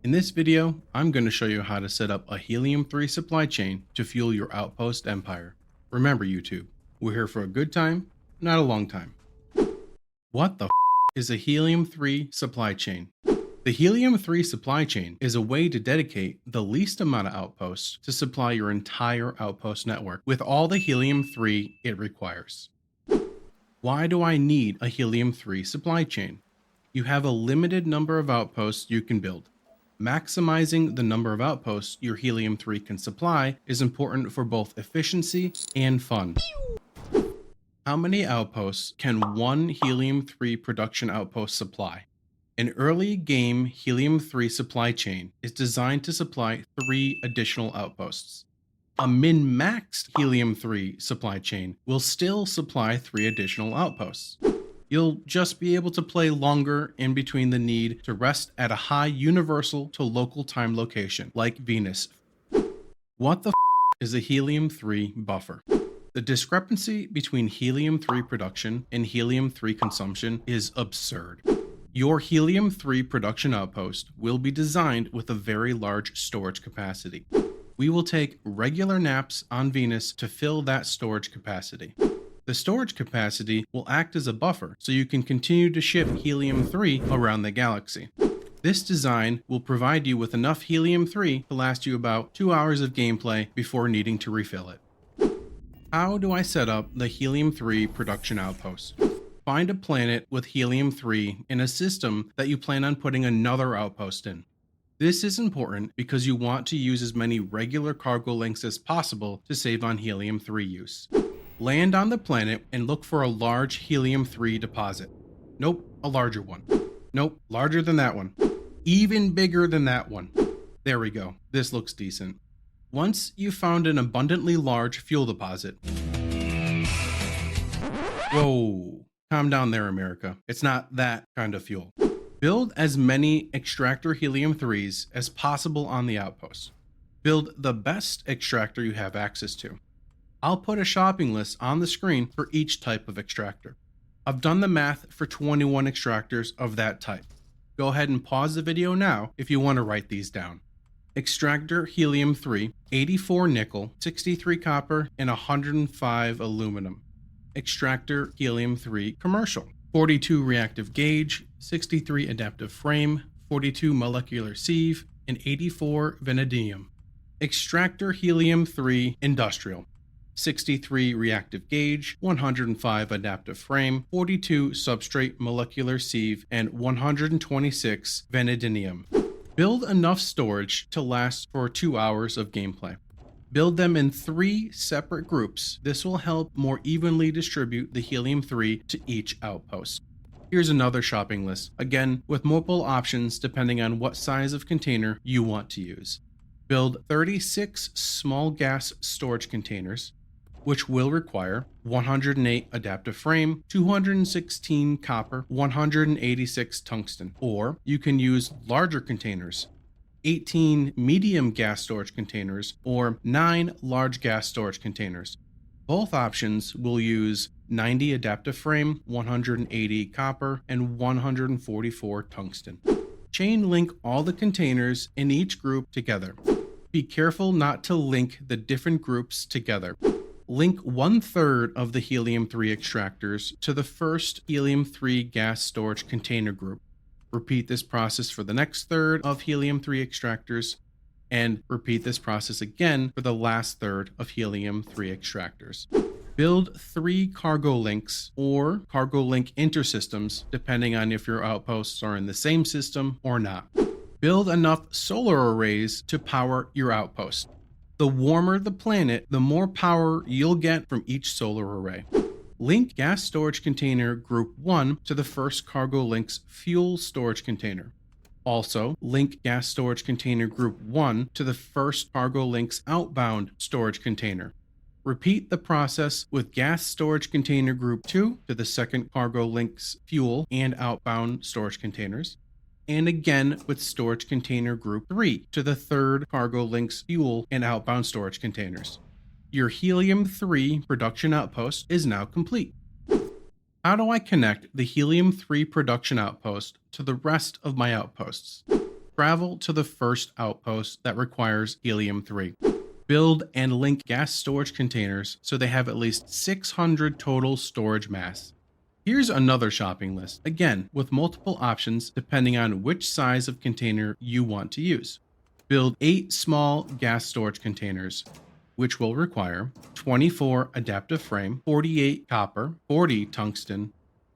In this video, I'm going to show you how to set up a Helium-3 supply chain to fuel your Outpost empire. Remember YouTube, we're here for a good time, not a long time. What the is a Helium-3 supply chain? The Helium-3 supply chain is a way to dedicate the least amount of outposts to supply your entire outpost network with all the Helium-3 it requires. Why do I need a Helium-3 supply chain? You have a limited number of outposts you can build. Maximizing the number of outposts your Helium-3 can supply is important for both efficiency and fun. How many outposts can one Helium-3 production outpost supply? An early game Helium-3 supply chain is designed to supply 3 additional outposts. A min-maxed Helium-3 supply chain will still supply 3 additional outposts. You'll just be able to play longer in between the need to rest at a high universal to local time location, like Venus. What the is a Helium-3 buffer? The discrepancy between Helium-3 production and Helium-3 consumption is absurd. Your Helium-3 production outpost will be designed with a very large storage capacity. We will take regular naps on Venus to fill that storage capacity. The storage capacity will act as a buffer so you can continue to ship Helium-3 around the galaxy. This design will provide you with enough Helium-3 to last you about 2 hours of gameplay before needing to refill it. How do I set up the Helium-3 production outpost? Find a planet with Helium-3 in a system that you plan on putting another outpost in. This is important because you want to use as many regular cargo links as possible to save on Helium-3 use. Land on the planet and look for a large Helium-3 deposit. Nope, a larger one. Nope, larger than that one. Even bigger than that one. There we go. This looks decent. Once you've found an abundantly large fuel deposit. Whoa, calm down there, America. It's not that kind of fuel. Build as many extractor Helium-3s as possible on the outpost. Build the best extractor you have access to. I'll put a shopping list on the screen for each type of extractor. I've done the math for 21 extractors of that type. Go ahead and pause the video now if you want to write these down. Extractor Helium-3, 84 nickel, 63 copper, and 105 aluminum. Extractor Helium-3 commercial, 42 reactive gauge, 63 adaptive frame, 42 molecular sieve, and 84 vanadium. Extractor Helium-3 industrial, 63 reactive gauge, 105 adaptive frame, 42 substrate molecular sieve, and 126 vanadium. Build enough storage to last for 2 hours of gameplay. Build them in 3 separate groups. This will help more evenly distribute the Helium-3 to each outpost. Here's another shopping list, again with multiple options depending on what size of container you want to use. Build 36 small gas storage containers, which will require 108 adaptive frame, 216 copper, 186 tungsten. Or you can use larger containers, 18 medium gas storage containers, or 9 large gas storage containers. Both options will use 90 adaptive frame, 180 copper, and 144 tungsten. Chain link all the containers in each group together. Be careful not to link the different groups together. Link 1/3 of the Helium-3 extractors to the first Helium-3 gas storage container group. Repeat this process for the next third of Helium-3 extractors, and repeat this process again for the last third of Helium-3 extractors. Build 3 cargo links or cargo link intersystems, depending on if your outposts are in the same system or not. Build enough solar arrays to power your outpost. The warmer the planet, the more power you'll get from each solar array. Link gas storage container group 1 to the first cargo link's fuel storage container. Also, link gas storage container group 1 to the first cargo link's outbound storage container. Repeat the process with gas storage container group 2 to the second cargo link's fuel and outbound storage containers. And again with storage container group 3 to the third cargo link's fuel and outbound storage containers. Your Helium-3 production outpost is now complete. How do I connect the Helium-3 production outpost to the rest of my outposts? Travel to the first outpost that requires helium-3. Build and link gas storage containers so they have at least 600 total storage mass. Here's another shopping list, again with multiple options depending on which size of container you want to use. Build 8 small gas storage containers, which will require 24 adaptive frame, 48 copper, 40 tungsten,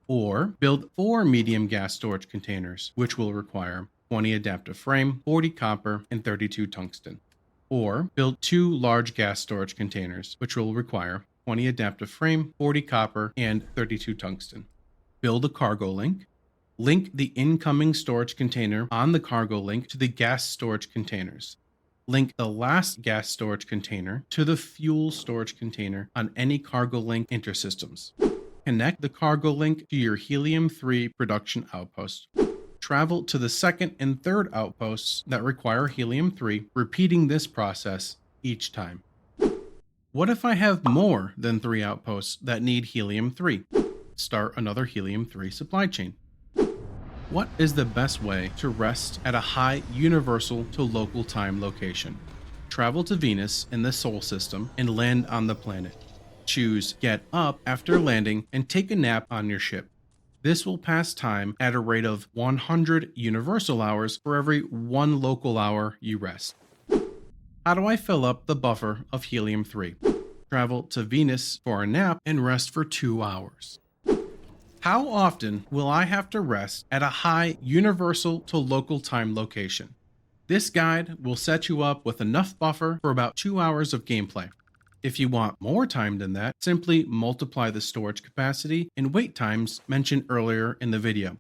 or build 4 medium gas storage containers, which will require 20 adaptive frame, 40 copper, and 32 tungsten. Or build 2 large gas storage containers, which will require 20 adaptive frame, 40 copper, and 32 tungsten. Build a cargo link. Link the incoming storage container on the cargo link to the gas storage containers. Link the last gas storage container to the fuel storage container on any cargo link intersystems. Connect the cargo link to your Helium-3 Production Outpost. Travel to the second and third outposts that require Helium-3, repeating this process each time. What if I have more than 3 outposts that need Helium-3? Start another Helium-3 supply chain. What is the best way to rest at a high universal to local time location? Travel to Venus in the Sol system and land on the planet. Choose Get Up after landing and take a nap on your ship. This will pass time at a rate of 100 universal hours for every 1 local hour you rest. How do I fill up the buffer of Helium-3? Travel to Venus for a nap and rest for 2 hours. How often will I have to rest at a high universal to local time location? This guide will set you up with enough buffer for about 2 hours of gameplay. If you want more time than that, simply multiply the storage capacity and wait times mentioned earlier in the video.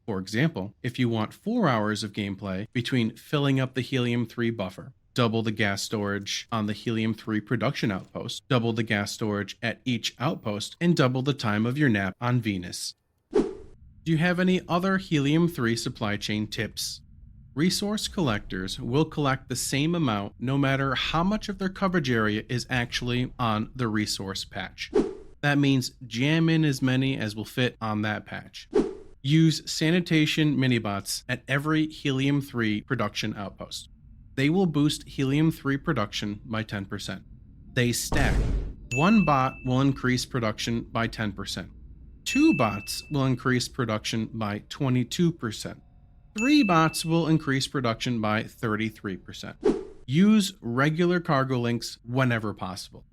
For example, if you want 4 hours of gameplay between filling up the Helium-3 buffer, double the gas storage on the Helium-3 Production Outpost, double the gas storage at each outpost, and double the time of your nap on Venus. Do you have any other Helium-3 supply chain tips? Resource collectors will collect the same amount no matter how much of their coverage area is actually on the resource patch. That means jam in as many as will fit on that patch. Use sanitation minibots at every Helium-3 production outpost. They will boost Helium-3 production by 10%. They stack. 1 bot will increase production by 10%. 2 bots will increase production by 22%. 3 bots will increase production by 33%. Use regular cargo links whenever possible.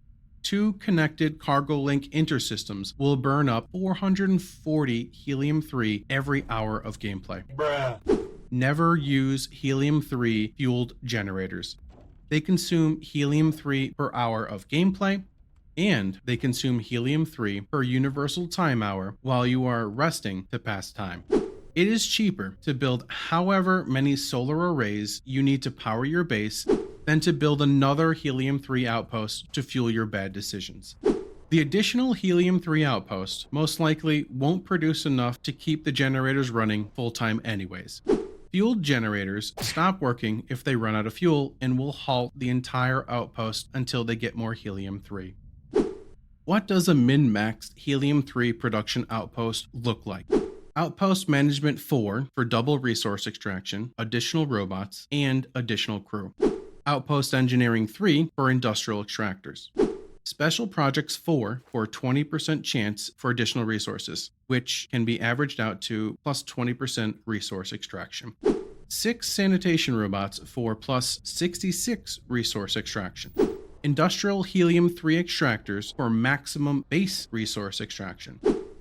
2 connected cargo link intersystems will burn up 440 Helium-3 every hour of gameplay. Bruh. Never use Helium-3 fueled generators. They consume Helium-3 per hour of gameplay, and they consume Helium-3 per universal time hour while you are resting to pass time. It is cheaper to build however many solar arrays you need to power your base than to build another Helium-3 outpost to fuel your bad decisions. The additional Helium-3 outpost most likely won't produce enough to keep the generators running full-time anyways. Fueled generators stop working if they run out of fuel and will halt the entire outpost until they get more Helium-3. What does a min-maxed Helium-3 production outpost look like? Outpost Management 4 for double resource extraction, additional robots, and additional crew. Outpost Engineering 3 for industrial extractors. Special Projects 4 for 20% chance for additional resources, which can be averaged out to plus 20% resource extraction. 6 sanitation robots for plus 66 resource extraction. Industrial Helium-3 extractors for maximum base resource extraction.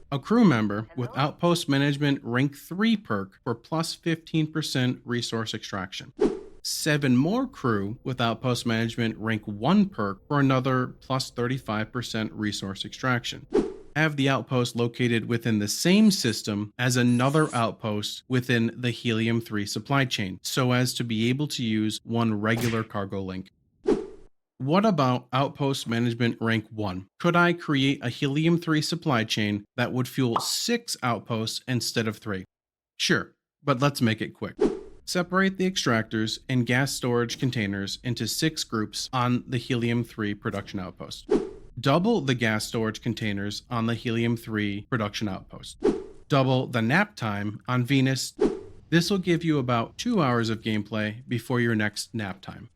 A crew member with Outpost Management Rank 3 perk for plus 15% resource extraction. 7 more crew with Outpost Management Rank 1 perk for another plus 35% resource extraction. Have the outpost located within the same system as another outpost within the Helium-3 supply chain, so as to be able to use 1 regular cargo link. What about Outpost Management Rank 1? Could I create a Helium-3 supply chain that would fuel 6 outposts instead of 3? Sure, but let's make it quick. Separate the extractors and gas storage containers into 6 groups on the Helium-3 Production Outpost. Double the gas storage containers on the Helium-3 Production Outpost. Double the nap time on Venus. This will give you about 2 hours of gameplay before your next nap time.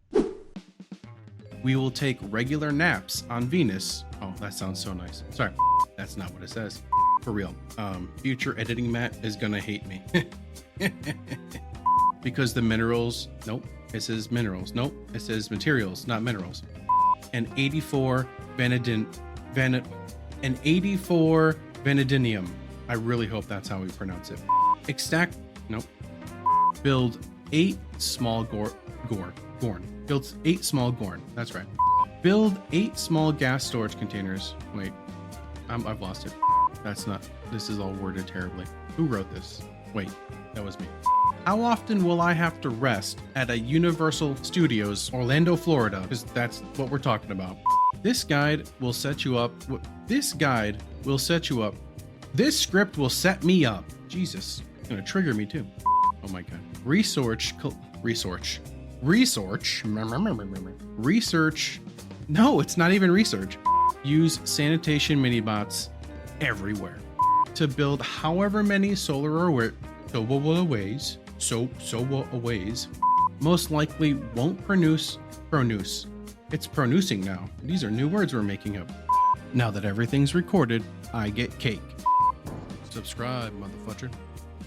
We will take regular naps on Venus. Oh, that sounds so nice. Sorry, that's not what it says. For real. Future editing Matt is gonna hate me. Because the minerals, nope, it says minerals. Nope, it says materials, not minerals. And 84 vanadium. I really hope that's how we pronounce it. Extract, nope. Build 8 small gorn. Build 8 small gorn. That's right. Build 8 small gas storage containers. Wait, I've lost it. That's not. This is all worded terribly. Who wrote this? Wait, that was me. How often will I have to rest at a Universal Studios, Orlando, Florida? Because that's what we're talking about. This guide will set you up. This guide will set you up. This script will set me up. Jesus, it's gonna trigger me too. Oh my god. Research. No, it's not even research. Use sanitation mini-bots everywhere to build however many solar arrays. Most likely won't produce. It's pronouncing now. These are new words we're making up. Now that everything's recorded, I get cake. Subscribe, motherfucker.